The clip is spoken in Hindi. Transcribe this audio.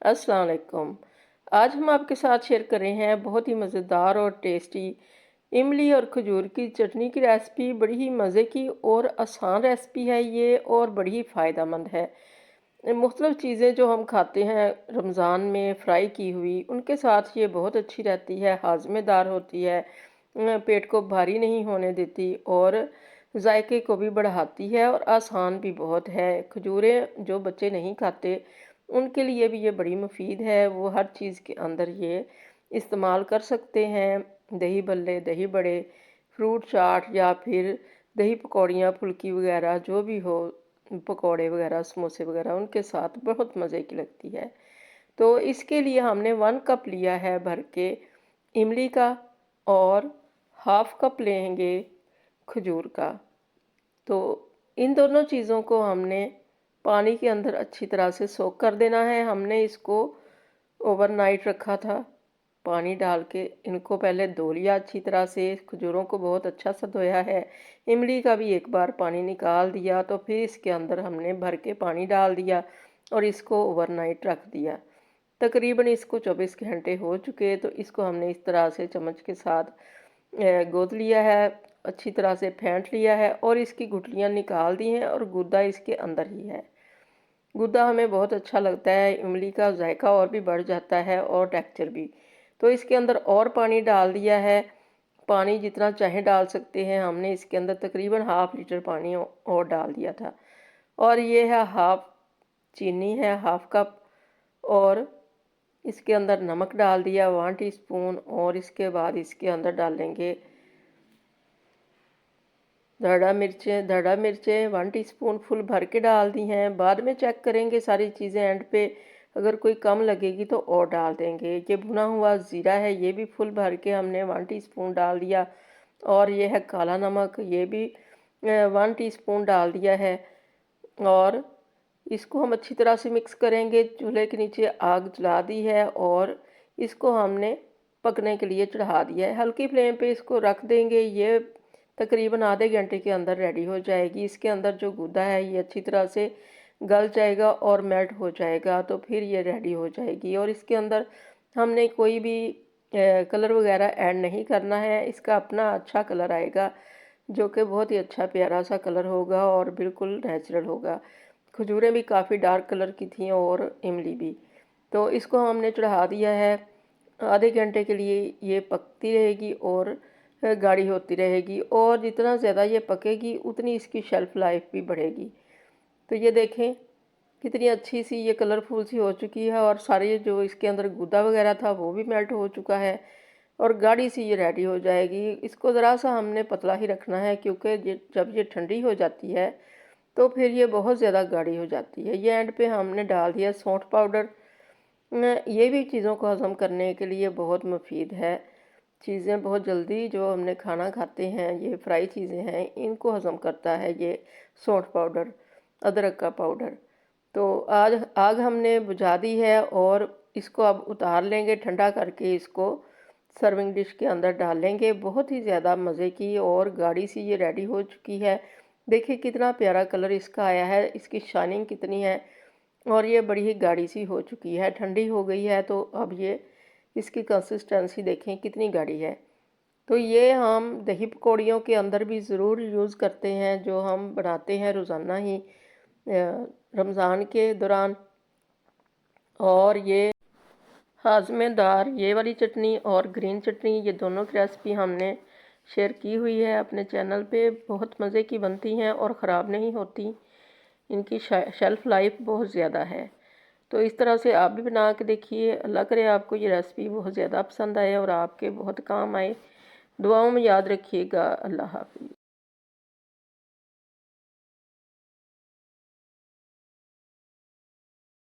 अस्सलाम वालेकुम। आज हम आपके साथ शेयर कर रहे हैं बहुत ही मज़ेदार और टेस्टी इमली और खजूर की चटनी की रेसिपी। बड़ी ही मज़े की और आसान रेसिपी है ये और बड़ी ही फ़ायदेमंद है। मुख्तलिफ़ चीज़ें जो हम खाते हैं रमज़ान में फ्राई की हुई, उनके साथ ये बहुत अच्छी रहती है, हाज़मेदार होती है, पेट को भारी नहीं होने देती और जायके को भी बढ़ाती है और आसान भी बहुत है। खजूरें जो बच्चे नहीं खाते उनके लिए भी ये बड़ी मुफीद है, वो हर चीज़ के अंदर ये इस्तेमाल कर सकते हैं। दही भल्ले, दही बड़े, फ्रूट चाट या फिर दही पकौड़ियाँ, फुल्की वगैरह जो भी हो, पकौड़े वगैरह, समोसे वगैरह उनके साथ बहुत मज़े की लगती है। तो इसके लिए हमने 1 कप लिया है भर के इमली का और हाफ़ कप लेंगे खजूर का। तो इन दोनों चीज़ों को हमने पानी के अंदर अच्छी तरह से सोक कर देना है। हमने इसको ओवरनाइट रखा था, पानी डाल के इनको पहले धो लिया अच्छी तरह से, खजूरों को बहुत अच्छा सा धोया है, इमली का भी एक बार पानी निकाल दिया, तो फिर इसके अंदर हमने भर के पानी डाल दिया और इसको ओवरनाइट रख दिया। तकरीबन इसको 24 घंटे हो चुके, तो इसको हमने इस तरह से चम्मच के साथ गोद लिया है, अच्छी तरह से फेंट लिया है और इसकी गुठलियाँ निकाल दी हैं और गूदा इसके अंदर ही है। गूदा हमें बहुत अच्छा लगता है, इमली का जायका और भी बढ़ जाता है और टेक्सचर भी। तो इसके अंदर और पानी डाल दिया है, पानी जितना चाहे डाल सकते हैं। हमने इसके अंदर तकरीबन हाफ़ लीटर पानी और डाल दिया था और ये है हाफ़ चीनी है, हाफ़ कप, और इसके अंदर नमक डाल दिया 1 टीस्पून और इसके बाद इसके अंदर डालेंगे धड़ा मिर्चें 1 टीस्पून फुल भर के डाल दी हैं। बाद में चेक करेंगे सारी चीज़ें एंड पे, अगर कोई कम लगेगी तो और डाल देंगे। ये भुना हुआ ज़ीरा है, ये भी फुल भर के हमने 1 टीस्पून डाल दिया और ये है काला नमक, ये भी 1 टीस्पून डाल दिया है और इसको हम अच्छी तरह से मिक्स करेंगे। चूल्हे के नीचे आग जला दी है और इसको हमने पकने के लिए चढ़ा दिया है। हल्की फ्लेम पे इसको रख देंगे। ये तकरीबन आधे घंटे के अंदर रेडी हो जाएगी। इसके अंदर जो गूदा है ये अच्छी तरह से गल जाएगा और मेल्ट हो जाएगा, तो फिर ये रेडी हो जाएगी। और इसके अंदर हमने कोई भी कलर वगैरह ऐड नहीं करना है, इसका अपना अच्छा कलर आएगा जो कि बहुत ही अच्छा प्यारा सा कलर होगा और बिल्कुल नेचुरल होगा। खजूरें भी काफ़ी डार्क कलर की थी और इमली भी। तो इसको हमने चढ़ा दिया है। आधे घंटे के लिए ये पकती रहेगी और गाढ़ी होती रहेगी और जितना ज़्यादा ये पकेगी उतनी इसकी शेल्फ़ लाइफ भी बढ़ेगी। तो ये देखें कितनी अच्छी सी ये कलरफुल सी हो चुकी है और सारे जो इसके अंदर गूदा वगैरह था वो भी मेल्ट हो चुका है और गाढ़ी सी ये रेडी हो जाएगी। इसको ज़रा सा हमने पतला ही रखना है क्योंकि जब ये ठंडी हो जाती है तो फिर ये बहुत ज़्यादा गाढ़ी हो जाती है। ये एंड पे हमने डाल दिया सौंठ पाउडर। ये भी चीज़ों को हज़म करने के लिए बहुत मुफीद है। चीज़ें बहुत जल्दी जो हमने खाना खाते हैं, ये फ्राई चीज़ें हैं, इनको हज़म करता है ये सौंठ पाउडर, अदरक का पाउडर। तो आज आग हमने बुझा दी है और इसको अब उतार लेंगे, ठंडा करके इसको सर्विंग डिश के अंदर डाल लेंगे। बहुत ही ज़्यादा मज़े की और गाढ़ी सी ये रेडी हो चुकी है। देखिए कितना प्यारा कलर इसका आया है, इसकी शाइनिंग कितनी है और ये बड़ी ही गाढ़ी सी हो चुकी है। ठंडी हो गई है तो अब ये इसकी कंसिस्टेंसी देखें कितनी गाढ़ी है। तो ये हम दही पकौड़ियों के अंदर भी ज़रूर यूज़ करते हैं, जो हम बनाते हैं रोज़ाना ही रमज़ान के दौरान। और ये हाज़मेदार ये वाली चटनी और ग्रीन चटनी, ये दोनों की रेसिपी हमने शेयर की हुई है अपने चैनल पे। बहुत मज़े की बनती हैं और ख़राब नहीं होती, इनकी शेल्फ़ लाइफ बहुत ज़्यादा है। तो इस तरह से आप भी बना के देखिए। अल्लाह करे आपको ये रेसिपी बहुत ज़्यादा पसंद आए और आपके बहुत काम आए। दुआओं में याद रखिएगा। अल्लाह हाफ़िज़।